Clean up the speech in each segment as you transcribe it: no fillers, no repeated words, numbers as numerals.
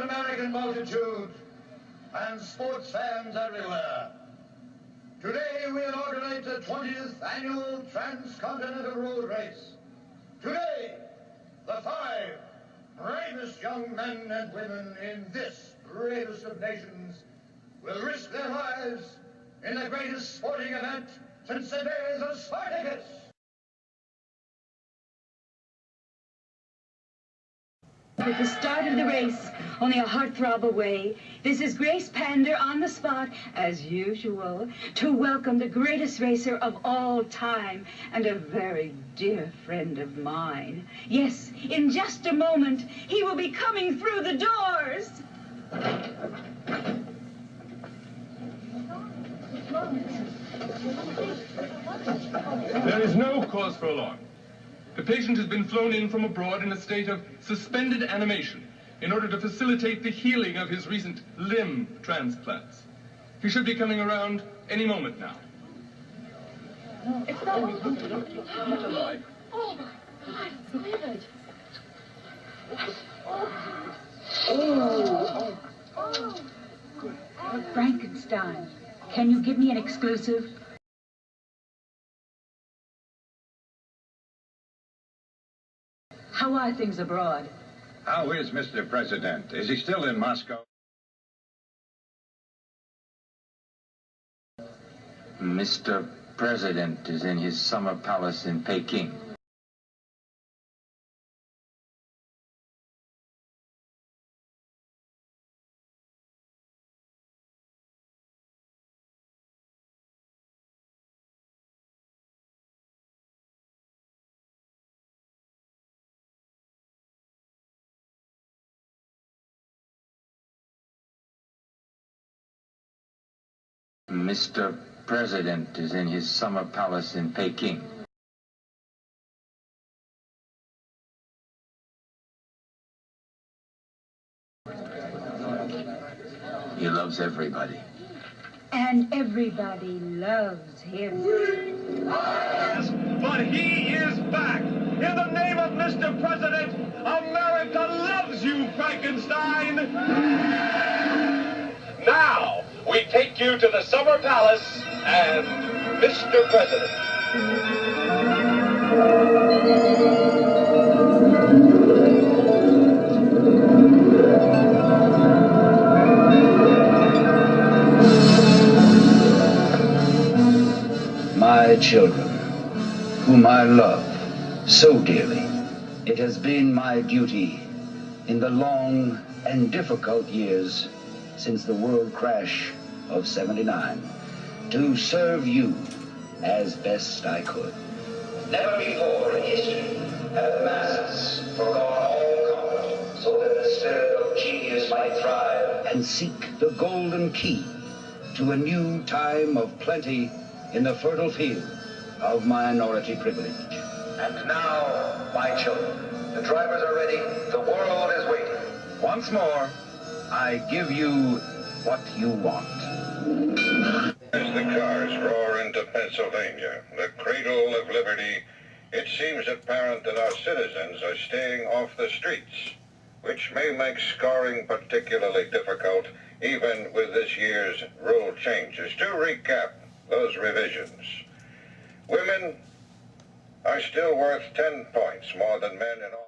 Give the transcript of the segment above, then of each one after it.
American multitude and sports fans everywhere. Today we inaugurate the 20th annual Transcontinental Road Race. Today, the 5 bravest young men and women in this greatest of nations will risk their lives in the greatest sporting event since the days of Spartacus. At the start of the race, only a heartthrob away, this is Grace Pander on the spot, as usual, to welcome the greatest racer of all time and a very dear friend of mine. Yes, in just a moment, he will be coming through the doors. There is no cause for alarm. The patient has been flown in from abroad in a state of suspended animation in order to facilitate the healing of his recent limb transplants. He should be coming around any moment now. It's not alive. Oh, my God, livid. Oh. Frankenstein, can you give me an exclusive? How are things abroad? How is Mr. President? Is he still in Moscow? Mr. President is in his summer palace in Peking. Mr. President is in his summer palace in Peking. He loves everybody. And everybody loves him. But he is back. In the name of Mr. President, America loves you, Frankenstein. Now, we take you to the Summer Palace and Mr. President. My children, whom I love so dearly, it has been my duty in the long and difficult years since the world crash of '79 to serve you as best I could. Never before in history have the masses forgone all comfort so that the spirit of genius might thrive and seek the golden key to a new time of plenty in the fertile field of minority privilege. And now, my children, the drivers are ready, the world is waiting. Once more, I give you what you want. As the cars roar into Pennsylvania, the cradle of liberty, it seems apparent that our citizens are staying off the streets, which may make scoring particularly difficult even with this year's rule changes. To recap those revisions, women are still worth 10 points more than men in all.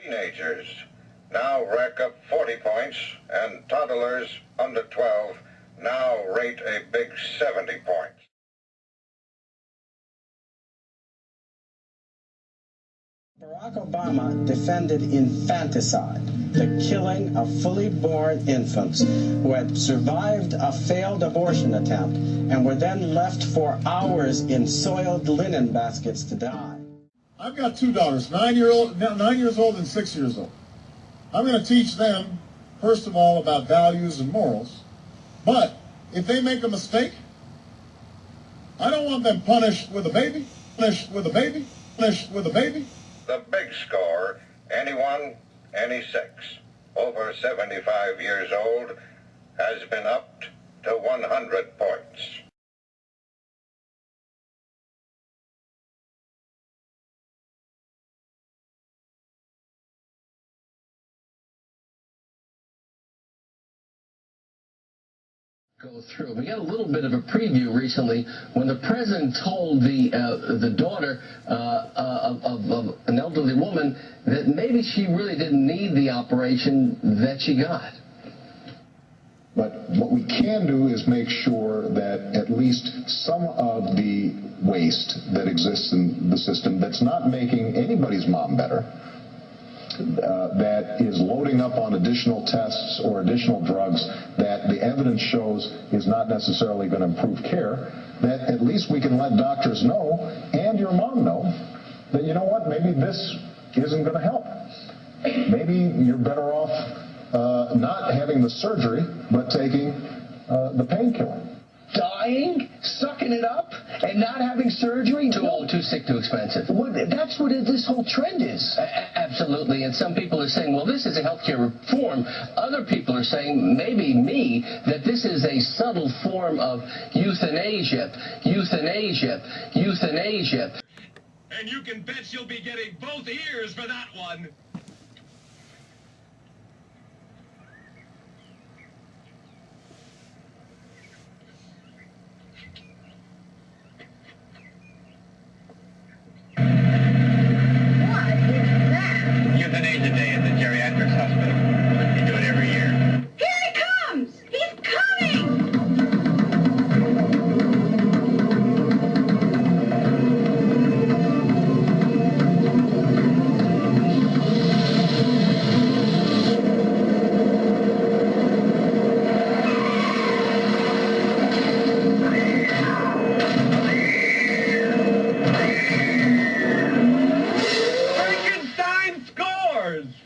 Teenagers now rack up 40 points, and toddlers under 12 now rate a big 70 points. Barack Obama defended infanticide, the killing of fully born infants who had survived a failed abortion attempt and were then left for hours in soiled linen baskets to die. I've got 2 daughters, 9 years old and 6 years old. I'm going to teach them, first of all, about values and morals. But if they make a mistake, I don't want them punished with a baby, punished with a baby, punished with a baby. The big score, anyone, any sex. over 75 years old has been upped to 100 points. Go through. We got a little bit of a preview recently when the president told the daughter of an elderly woman that maybe she really didn't need the operation that she got. But what we can do is make sure that at least some of the waste that exists in the system that's not making anybody's mom better, that is loading up on additional tests or additional drugs that the evidence shows is not necessarily going to improve care, that at least we can let doctors know and your mom know that, you know what, maybe this isn't going to help. Maybe you're better off not having the surgery, but taking the painkiller. Dying, sucking it up, and not having surgery? Too old, too sick, too expensive. Well, that's what this whole trend is. Absolutely, and some people are saying, well, this is a healthcare reform. Other people are saying, maybe me, that this is a subtle form of euthanasia, euthanasia, euthanasia. And you can bet you'll be getting both ears for that one. Euthanasia Day at the Geriatrics Hospital. We do it every year. Here he comes! He's coming!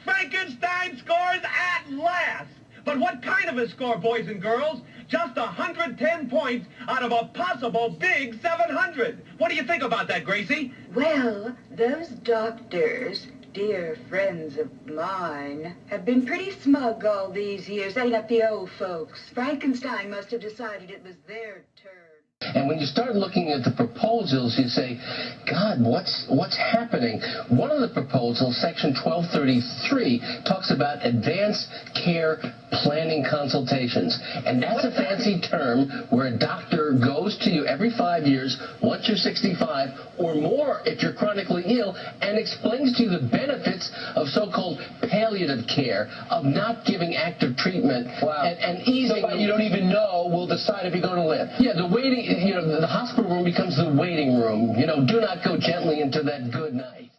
Frankenstein scores at last! But what kind of a score, boys and girls? Just 110 points out of a possible big 700. What do you think about that, Gracie? Well, those doctors, dear friends of mine, have been pretty smug all these years, setting up the old folks. Frankenstein must have decided it was their turn. And when you start looking at the proposals, you say, God, what's happening? One of the proposals, Section 1233, talks about advanced care planning consultations. And that's a fancy term where a doctor goes to you every 5 years, once you're 65, or more if you're chronically ill, and explains to you the benefits of so-called palliative care, of not giving active treatment. Wow. And easing. Somebody you don't even know will decide if you're going to live. Yeah, the waiting, the hospital room becomes the waiting room. Do not go gently into that good